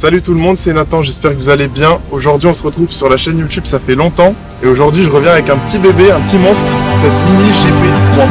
Salut tout le monde, c'est Nathan, j'espère que vous allez bien. Aujourd'hui on se retrouve sur la chaîne YouTube, ça fait longtemps. Et aujourd'hui je reviens avec un petit bébé, un petit monstre, cette Mini GP3.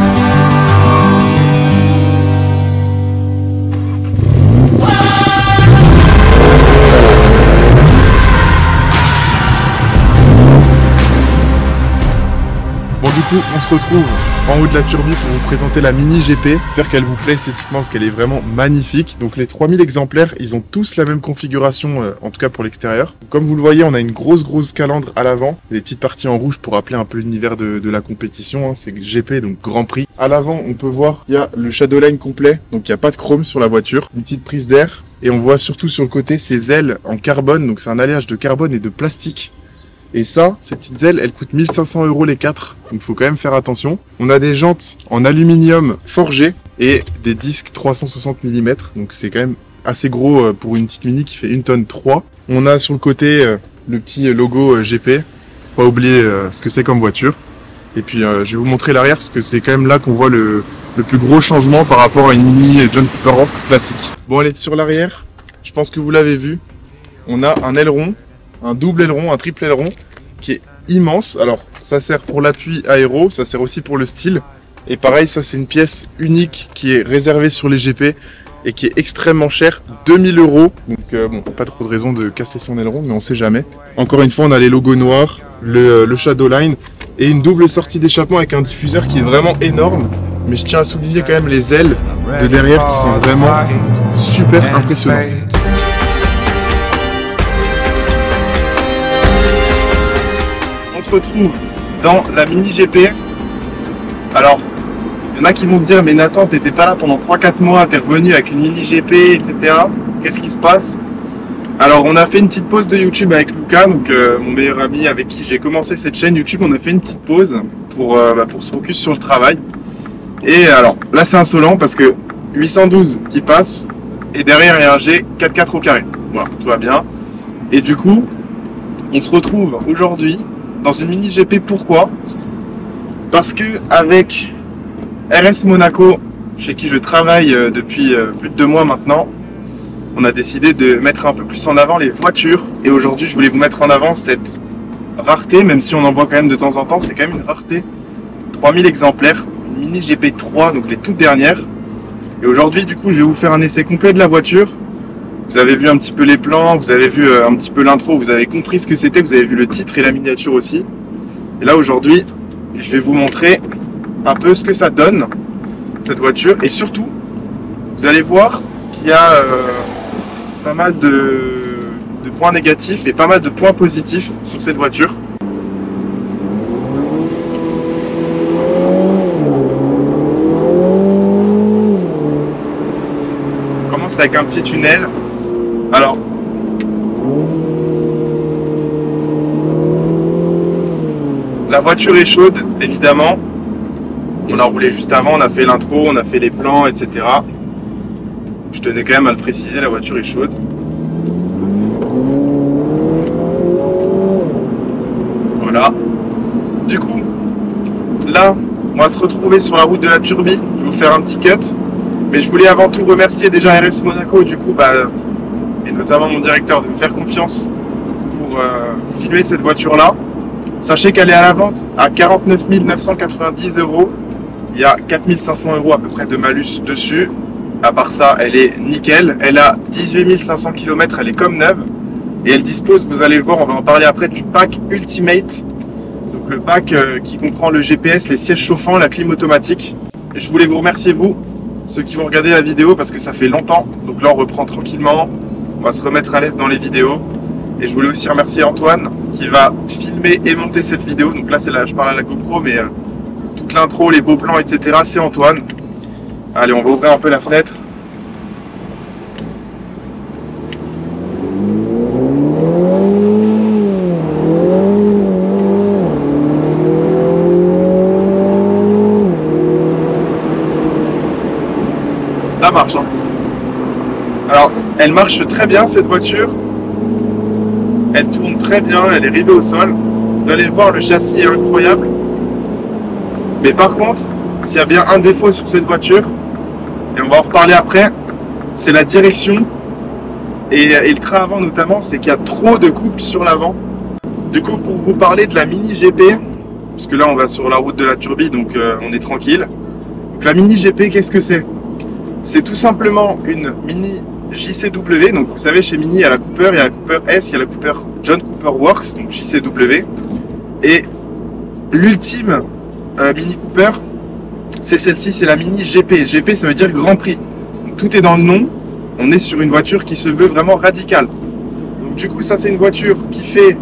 Bon du coup on se retrouve en haut de la turbine pour vous présenter la Mini GP. J'espère qu'elle vous plaît esthétiquement parce qu'elle est vraiment magnifique. Donc les 3000 exemplaires, ils ont tous la même configuration, en tout cas pour l'extérieur. Comme vous le voyez, on a une grosse calandre à l'avant. Des petites parties en rouge pour rappeler un peu l'univers de la compétition. Hein. C'est GP, donc Grand Prix. À l'avant, on peut voir qu'il y a le Shadowline complet. Donc il n'y a pas de chrome sur la voiture. Une petite prise d'air. Et on voit surtout sur le côté ces ailes en carbone. Donc c'est un alliage de carbone et de plastique. Et ça, ces petites ailes, elles coûtent 1500 € les 4, donc il faut quand même faire attention. On a des jantes en aluminium forgé et des disques 360 mm, donc c'est quand même assez gros pour une petite Mini qui fait 1,3 tonne. On a sur le côté le petit logo GP, faut pas oublier ce que c'est comme voiture. Et puis je vais vous montrer l'arrière parce que c'est quand même là qu'on voit le plus gros changement par rapport à une Mini John Cooper Works classique. Bon, allez, sur l'arrière, je pense que vous l'avez vu, on a un aileron. Un double aileron, un triple aileron qui est immense. Alors ça sert pour l'appui aéro, ça sert aussi pour le style. Et pareil, ça c'est une pièce unique qui est réservée sur les GP et qui est extrêmement chère, 2000 €. Donc bon, pas trop de raison de casser son aileron, mais on sait jamais. Encore une fois, on a les logos noirs, le Shadowline et une double sortie d'échappement avec un diffuseur qui est vraiment énorme. Mais je tiens à souligner quand même les ailes de derrière qui sont vraiment super impressionnantes. On se retrouve dans la Mini GP. Alors, il y en a qui vont se dire, mais Nathan, t'étais pas là pendant 3-4 mois, t'es revenu avec une Mini GP, etc. Qu'est-ce qui se passe? Alors, on a fait une petite pause de YouTube avec Lucas, donc mon meilleur ami avec qui j'ai commencé cette chaîne YouTube. On a fait une petite pause pour se focus sur le travail. Et alors, là c'est insolent parce que 812 qui passe, et derrière il y a un G44 au carré. Voilà, tout va bien. Et du coup, on se retrouve aujourd'hui dans une Mini GP. Pourquoi? Parce que avec RS Monaco, chez qui je travaille depuis plus de 2 mois maintenant, on a décidé de mettre un peu plus en avant les voitures. Et aujourd'hui, je voulais vous mettre en avant cette rareté, même si on en voit quand même de temps en temps, c'est quand même une rareté. 3000 exemplaires, une Mini GP3, donc les toutes dernières. Et aujourd'hui, du coup, je vais vous faire un essai complet de la voiture. Vous avez vu un petit peu les plans, vous avez vu un petit peu l'intro, vous avez compris ce que c'était, vous avez vu le titre et la miniature aussi. Et là aujourd'hui, je vais vous montrer un peu ce que ça donne, cette voiture. Et surtout, vous allez voir qu'il y a pas mal de points négatifs et pas mal de points positifs sur cette voiture. On commence avec un petit tunnel. Alors, la voiture est chaude, évidemment. On a roulé juste avant, on a fait l'intro, on a fait les plans, etc. Je tenais quand même à le préciser, la voiture est chaude. Voilà. Du coup, là, on va se retrouver sur la route de la turbine. Je vais vous faire un petit cut. Mais je voulais avant tout remercier déjà RS Monaco, du coup, et notamment mon directeur, de me faire confiance pour filmer cette voiture-là. Sachez qu'elle est à la vente à 49 990 €. Il y a 4500 € à peu près de malus dessus. À part ça, elle est nickel. Elle a 18 500 km, elle est comme neuve. Et elle dispose, vous allez le voir, on va en parler après, du pack Ultimate. Donc le pack qui comprend le GPS, les sièges chauffants, la clim automatique. Et je voulais vous remercier, vous, ceux qui vont regarder la vidéo, parce que ça fait longtemps. Donc là, on reprend tranquillement. On va se remettre à l'aise dans les vidéos. Et je voulais aussi remercier Antoine qui va filmer et monter cette vidéo. Donc là, je parle à la GoPro, mais toute l'intro, les beaux plans, etc., c'est Antoine. Allez, on va ouvrir un peu la fenêtre. Ça marche, hein. Alors, elle marche très bien cette voiture. Elle tourne très bien, elle est rivée au sol. Vous allez le voir, le châssis est incroyable. Mais par contre, s'il y a bien un défaut sur cette voiture, et on va en reparler après, c'est la direction Et le train avant notamment, c'est qu'il y a trop de couples sur l'avant. Du coup, pour vous parler de la Mini GP, parce que là on va sur la route de la Turbie, donc on est tranquille. Donc la Mini GP, qu'est-ce que c'est? C'est tout simplement une Mini JCW. Donc vous savez, chez Mini, il y a la Cooper, il y a la Cooper S, il y a la Cooper John Cooper Works, donc JCW. Et l'ultime Mini Cooper, c'est celle-ci, c'est la Mini GP. GP, ça veut dire Grand Prix. Donc, tout est dans le nom. On est sur une voiture qui se veut vraiment radicale. Donc du coup, ça c'est une voiture qui fait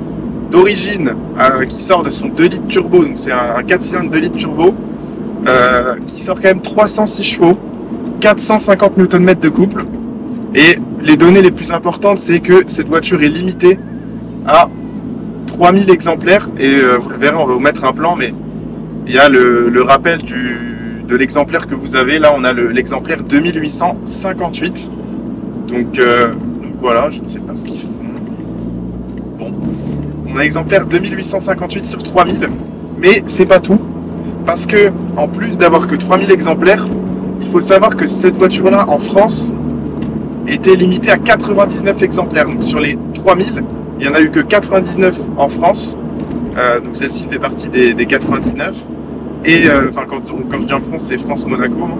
d'origine, qui sort de son 2 litres turbo. Donc c'est un 4 cylindres 2 litres turbo, qui sort quand même 306 chevaux, 450 Nm de couple. Et les données les plus importantes, c'est que cette voiture est limitée à 3000 exemplaires. Et vous le verrez, on va vous mettre un plan, mais il y a le rappel de l'exemplaire que vous avez. Là, on a l'exemplaire 2858. Donc voilà, je ne sais pas ce qu'ils font. Bon, on a l'exemplaire 2858 sur 3000, mais c'est pas tout. Parce que, en plus d'avoir que 3000 exemplaires, il faut savoir que cette voiture-là, en France, était limitée à 99 exemplaires. Donc sur les 3000, il n'y en a eu que 99 en France. Donc celle-ci fait partie des 99. Et enfin, quand je dis en France, c'est France-Monaco. Hein.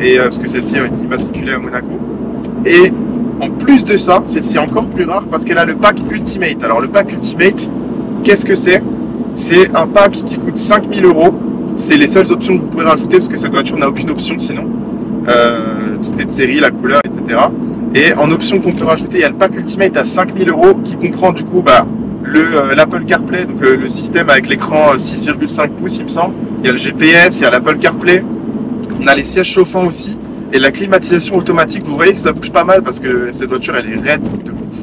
Et parce que celle-ci est immatriculée à Monaco. Et en plus de ça, celle-ci est encore plus rare parce qu'elle a le pack Ultimate. Alors le pack Ultimate, qu'est-ce que c'est? C'est un pack qui coûte 5000 €. C'est les seules options que vous pouvez rajouter parce que cette voiture n'a aucune option sinon. Tout est de série, la couleur, etc. Et en option qu'on peut rajouter, il y a le pack Ultimate à 5000 € qui comprend du coup l'Apple CarPlay, donc le système avec l'écran 6,5 pouces il me semble. Il y a le GPS, il y a l'Apple CarPlay. On a les sièges chauffants aussi. Et la climatisation automatique, vous voyez que ça bouge pas mal parce que cette voiture elle est raide de ouf.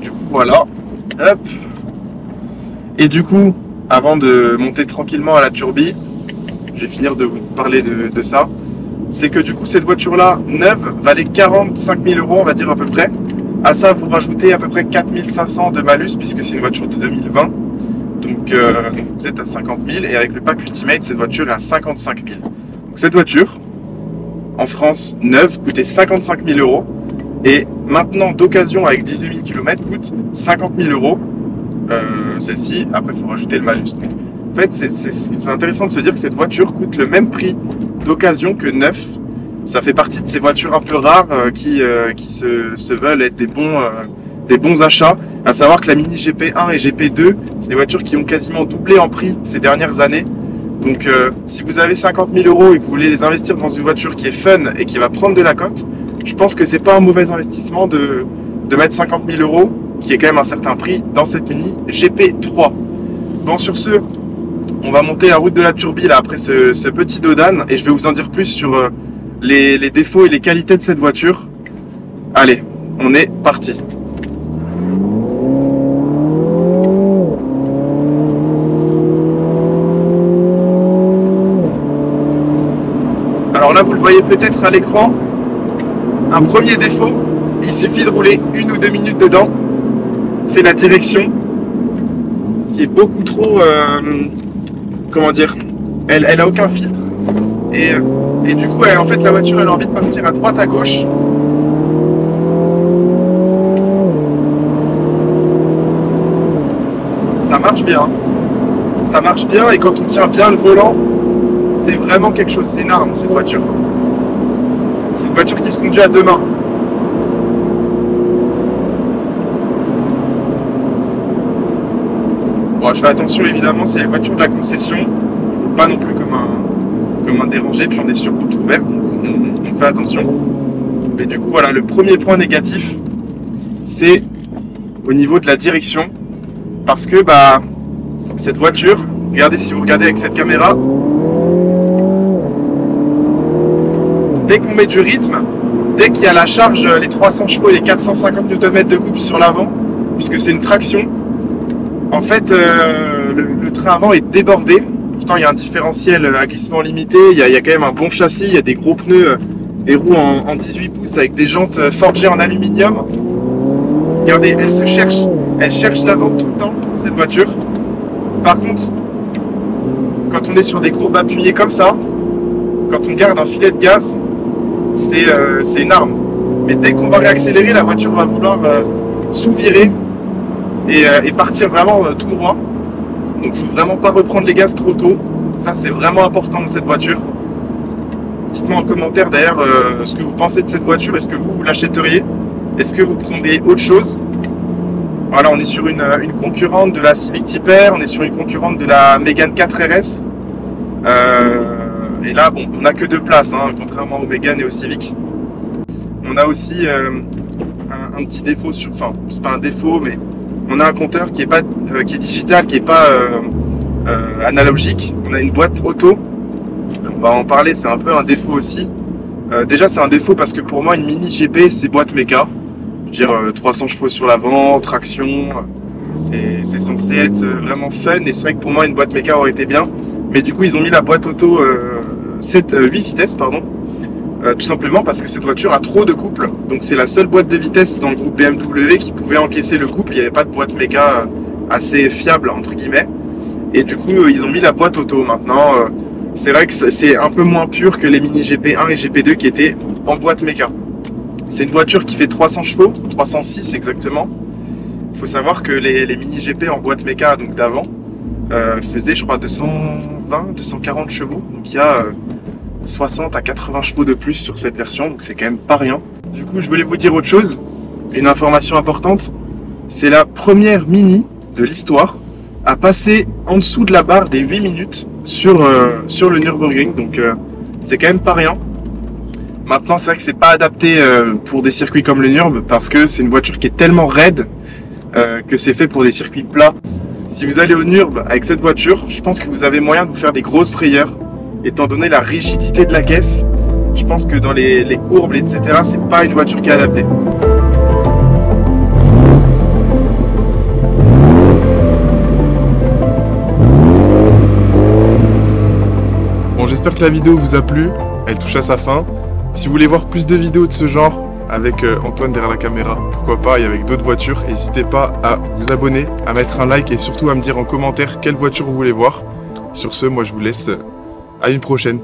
Du coup voilà. Hop. Et du coup, avant de monter tranquillement à la Turbie, je vais finir de vous parler de ça. C'est que du coup cette voiture là, neuve, valait 45 000 €, on va dire à peu près. À ça vous rajoutez à peu près 4500 de malus puisque c'est une voiture de 2020. Donc vous êtes à 50 000 et avec le pack Ultimate, cette voiture est à 55 000. Donc cette voiture, en France, neuve, coûtait 55 000 € et maintenant d'occasion avec 18 000 km coûte 50 000 €. Celle-ci, après il faut rajouter le malus. Donc, en fait, c'est intéressant de se dire que cette voiture coûte le même prix d'occasion que neuf. Ça fait partie de ces voitures un peu rares qui se veulent être des bons achats. À savoir que la Mini GP1 et GP2, c'est des voitures qui ont quasiment doublé en prix ces dernières années. Donc si vous avez 50 000 € et que vous voulez les investir dans une voiture qui est fun et qui va prendre de la cote, je pense que c'est pas un mauvais investissement de mettre 50 000 €, qui est quand même un certain prix, dans cette Mini GP3. Bon, sur ce, on va monter la route de la Turbie là, après ce petit dodan et je vais vous en dire plus sur les défauts et les qualités de cette voiture. Allez, on est parti. Alors là, vous le voyez peut-être à l'écran, un premier défaut, il suffit de rouler 1 ou 2 minutes dedans, c'est la direction qui est beaucoup trop, comment dire, elle a aucun filtre et du coup, en fait, la voiture elle a envie de partir à droite, à gauche. Ça marche bien, ça marche bien et quand on tient bien le volant, c'est vraiment quelque chose, c'est une arme cette voiture. C'est une voiture qui se conduit à deux mains. Bon, je fais attention évidemment, c'est les voitures de la concession. Je ne roule pas non plus comme un dérangé, puis on est sur route ouverte, donc on fait attention. Mais du coup, voilà, le premier point négatif, c'est au niveau de la direction. Parce que cette voiture, regardez, si vous regardez avec cette caméra, dès qu'on met du rythme, dès qu'il y a la charge, les 300 chevaux et les 450 Nm de couple sur l'avant, puisque c'est une traction, en fait, le train avant est débordé. Pourtant, il y a un différentiel à glissement limité, il y a quand même un bon châssis, il y a des gros pneus, des roues en 18 pouces avec des jantes forgées en aluminium. Regardez, elle cherche l'avant tout le temps, cette voiture. Par contre, quand on est sur des courbes appuyées comme ça, quand on garde un filet de gaz, c'est une arme. Et dès qu'on va réaccélérer, la voiture va vouloir sous-virer et partir vraiment tout droit. Donc il ne faut vraiment pas reprendre les gaz trop tôt. Ça c'est vraiment important dans cette voiture. Dites-moi en commentaire d'ailleurs ce que vous pensez de cette voiture. Est-ce que vous l'achèteriez? Est-ce que vous prendriez autre chose? Voilà, on est sur une concurrente de la Civic Type R, on est sur une concurrente de la Mégane 4 RS. Et là, bon, on n'a que 2 places, hein, contrairement au Mégane et au Civic. On a aussi un petit défaut, enfin, c'est pas un défaut, mais on a un compteur qui est digital, qui n'est pas analogique. On a une boîte auto. On va en parler, c'est un peu un défaut aussi. Déjà, c'est un défaut parce que pour moi, une mini GP, c'est boîte méca. Je veux dire, 300 chevaux sur l'avant, traction, c'est censé être vraiment fun. Et c'est vrai que pour moi, une boîte méca aurait été bien. Mais du coup, ils ont mis la boîte auto 8 vitesses, pardon. Tout simplement parce que cette voiture a trop de couple. Donc c'est la seule boîte de vitesse dans le groupe BMW qui pouvait encaisser le couple. Il n'y avait pas de boîte méca assez fiable, entre guillemets. Et du coup, ils ont mis la boîte auto. Maintenant, c'est vrai que c'est un peu moins pur que les mini GP1 et GP2 qui étaient en boîte méca. C'est une voiture qui fait 300 chevaux, 306 exactement. Il faut savoir que les mini GP en boîte méca, donc d'avant, faisaient je crois 220, 240 chevaux. Donc il y a 60 à 80 chevaux de plus sur cette version, donc c'est quand même pas rien. Du coup, je voulais vous dire autre chose, une information importante. C'est la première mini de l'histoire à passer en dessous de la barre des 8 minutes sur le Nürburgring, donc c'est quand même pas rien. Maintenant, c'est vrai que c'est pas adapté pour des circuits comme le Nürb, parce que c'est une voiture qui est tellement raide que c'est fait pour des circuits plats. Si vous allez au Nürb avec cette voiture, je pense que vous avez moyen de vous faire des grosses frayeurs, étant donné la rigidité de la caisse. Je pense que dans les courbes, etc., c'est pas une voiture qui est adaptée. Bon, j'espère que la vidéo vous a plu, elle touche à sa fin. Si vous voulez voir plus de vidéos de ce genre, avec Antoine derrière la caméra, pourquoi pas, et avec d'autres voitures, n'hésitez pas à vous abonner, à mettre un like et surtout à me dire en commentaire quelle voiture vous voulez voir. Sur ce, moi je vous laisse à une prochaine.